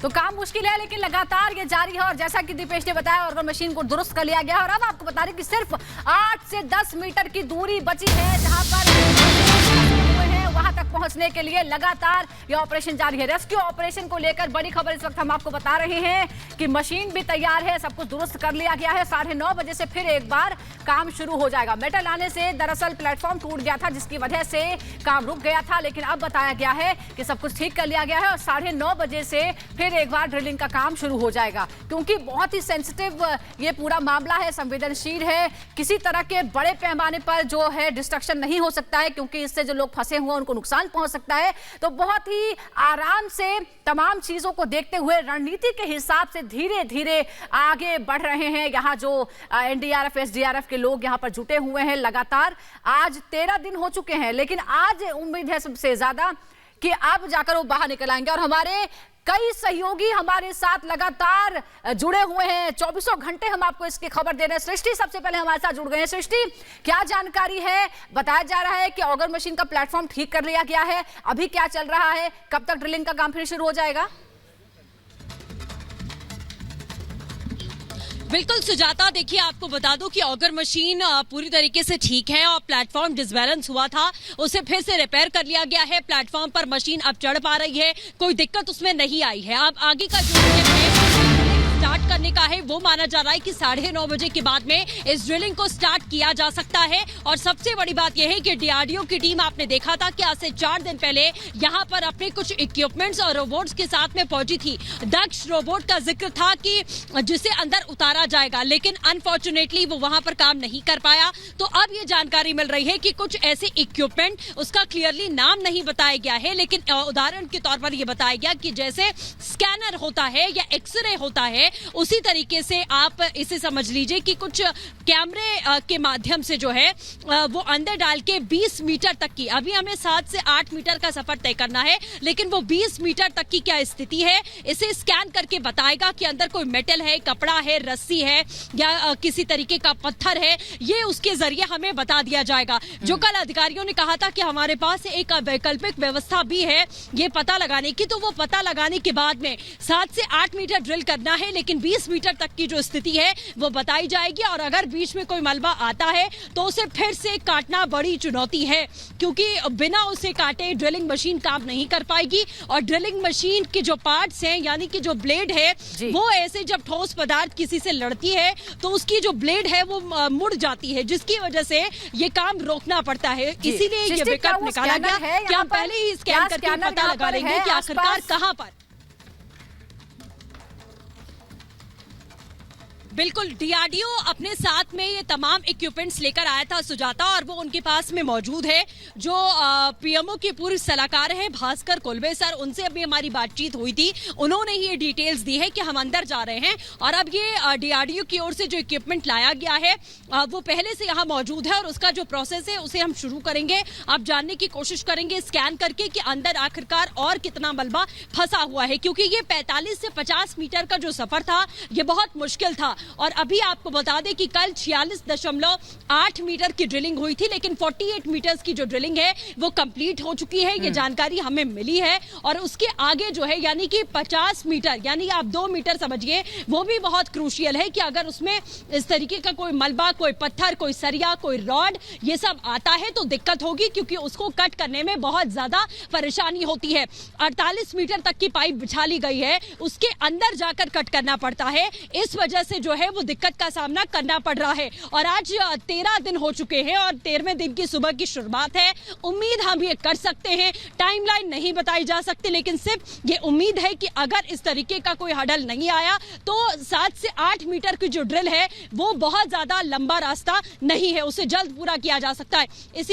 तो काम मुश्किल है लेकिन लगातार ये जारी है और जैसा कि दीपेश ने बताया ऑर्गन मशीन को दुरुस्त कर लिया गया और अब आपको बता दें कि सिर्फ 8 से 10 मीटर की दूरी बची है जहां पर वहां तक पहुंचने के लिए लगातार ये ऑपरेशन जारी है। रेस्क्यू ऑपरेशन को लेकर बड़ी खबर इस वक्त हम आपको बता रहे हैं कि मशीन भी तैयार है, सब कुछ दुरुस्त कर लिया गया है। 9:30 बजे से फिर एक बार काम शुरू हो जाएगा। मेटल आने से दरअसल प्लेटफॉर्म टूट गया था जिसकी वजह से काम रुक गया था, लेकिन अब बताया गया है कि सब कुछ ठीक कर लिया गया है और 9:30 बजे से फिर एक बार ड्रिलिंग का काम शुरू हो जाएगा। क्योंकि बहुत ही सेंसिटिव ये पूरा मामला है, संवेदनशील है, किसी तरह के बड़े पैमाने पर जो है डिस्ट्रक्शन नहीं हो सकता है क्योंकि इससे जो लोग फंसे हुए उनको नुकसान पहुंच सकता है। तो बहुत ही आराम से तमाम चीजों को देखते हुए रणनीति के हिसाब से धीरे धीरे आगे बढ़ रहे हैं। यहाँ जो एनडीआरएफ एसडीआरएफ के लोग यहाँ पर जुटे हुए हैं लगातार। आज 13 दिन हो चुके हैं लेकिन आज उम्मीद है सबसे ज्यादा कि अब जाकर वो बाहर निकल आएंगे और हमारे कई सहयोगी हमारे साथ लगातार जुड़े हुए हैं। 24 घंटे हम आपको इसकी खबर दे रहे हैं। सृष्टि सबसे पहले हमारे साथ जुड़ गए हैं। सृष्टि, क्या जानकारी है? बताया जा रहा है कि ऑगर मशीन का प्लेटफॉर्म ठीक कर लिया गया है, अभी क्या चल रहा है, कब तक ड्रिलिंग का काम फिर शुरू हो जाएगा? बिल्कुल सुजाता, देखिए आपको बता दूं कि ऑगर मशीन पूरी तरीके से ठीक है और प्लेटफॉर्म डिसबैलेंस हुआ था, उसे फिर से रिपेयर कर लिया गया है। प्लेटफॉर्म पर मशीन अब चढ़ पा रही है, कोई दिक्कत उसमें नहीं आई है। अब आगे का जो स्टार्ट करने का है वो माना जा रहा है कि 9:30 बजे के बाद में इस ड्रिलिंग को स्टार्ट किया जा सकता है। और सबसे बड़ी बात यह है कि डीआरडीओ की टीम आपने देखा था कि आज से 4 दिन पहले यहाँ पर अपने कुछ इक्विपमेंट्स और रोबोट्स के साथ में पहुंची थी। दक्ष रोबोट का जिक्र था कि जिसे अंदर उतारा जाएगा, लेकिन अनफॉर्चुनेटली वो वहां पर काम नहीं कर पाया। तो अब ये जानकारी मिल रही है कि कुछ ऐसे इक्विपमेंट, उसका क्लियरली नाम नहीं बताया गया है, लेकिन उदाहरण के तौर पर यह बताया गया कि जैसे स्कैनर होता है या एक्सरे होता है, उसी तरीके से आप इसे समझ लीजिए कि कुछ कैमरे के माध्यम से जो है वो अंदर डाल के 20 मीटर तक की, अभी हमें 7 से 8 मीटर का सफर तय करना है, लेकिन वो 20 मीटर तक की क्या स्थिति है इसे स्कैन करके बताएगा कि अंदर कोई मेटल है, कपड़ा है, रस्सी है या किसी तरीके का पत्थर है, ये उसके जरिए हमें बता दिया जाएगा। जो कल अधिकारियों ने कहा था कि हमारे पास एक वैकल्पिक व्यवस्था भी है ये पता लगाने की, तो वो पता लगाने के बाद में 7 से 8 मीटर ड्रिल करना है, लेकिन 20 मीटर तक की जो स्थिति है वो बताई जाएगी। और अगर बीच में कोई मलबा आता है तो उसे फिर से काटना बड़ी चुनौती है, क्योंकि बिना उसे काटे ड्रिलिंग मशीन काम नहीं कर पाएगी। और ड्रिलिंग मशीन के जो पार्ट्स हैं, यानी कि जो ब्लेड है, वो ऐसे जब ठोस पदार्थ किसी से लड़ती है तो उसकी जो ब्लेड है वो मुड़ जाती है, जिसकी वजह से ये काम रोकना पड़ता है। इसीलिए ये विकल्प निकाला गया है कि हम पहले ही स्कैन करके पता लगा लेंगे कि आखिरकार कहां पर। बिल्कुल, डीआरडीओ अपने साथ में ये तमाम इक्विपमेंट्स लेकर आया था सुजाता, और वो उनके पास में मौजूद है। जो पीएमओ के पूर्व सलाहकार हैं भास्कर कुलबे सर, उनसे अभी हमारी बातचीत हुई थी, उन्होंने ही ये डिटेल्स दी है कि हम अंदर जा रहे हैं और अब ये डीआरडीओ की ओर से जो इक्विपमेंट लाया गया है वो पहले से यहाँ मौजूद है और उसका जो प्रोसेस है उसे हम शुरू करेंगे। अब जानने की कोशिश करेंगे स्कैन करके कि अंदर आखिरकार और कितना मलबा फंसा हुआ है, क्योंकि ये 45 से 50 मीटर का जो सफर था ये बहुत मुश्किल था। और अभी आपको बता दें कि कल 46.8 मीटर की ड्रिलिंग हुई थी, लेकिन 48 मीटर्स की जो ड्रिलिंग है वो कंप्लीट हो चुकी है, ये जानकारी हमें मिली है। और उसके आगे जो है यानी कि 50 मीटर, यानी आप 2 मीटर समझिए, वो भी बहुत क्रूशियल है कि अगर उसमें इस तरीके का कोई मलबा, कोई पत्थर, कोई सरिया, कोई रॉड, ये सब आता है तो दिक्कत होगी, क्योंकि उसको कट करने में बहुत ज्यादा परेशानी होती है। 48 मीटर तक की पाइप बिछा ली गई है, उसके अंदर जाकर कट करना पड़ता है, इस वजह से जो है वो दिक्कत का सामना करना पड़ रहा है। और आज 13 दिन हो चुके हैं और 13वें दिन की सुबह की शुरुआत है। उम्मीद हम ये कर सकते हैं, टाइमलाइन नहीं बताई जा सकती, लेकिन सिर्फ ये उम्मीद है कि अगर इस तरीके का कोई हडल नहीं आया तो 7 से 8 मीटर की जो ड्रिल है वो बहुत ज्यादा लंबा रास्ता नहीं है, उसे जल्द पूरा किया जा सकता है। इसी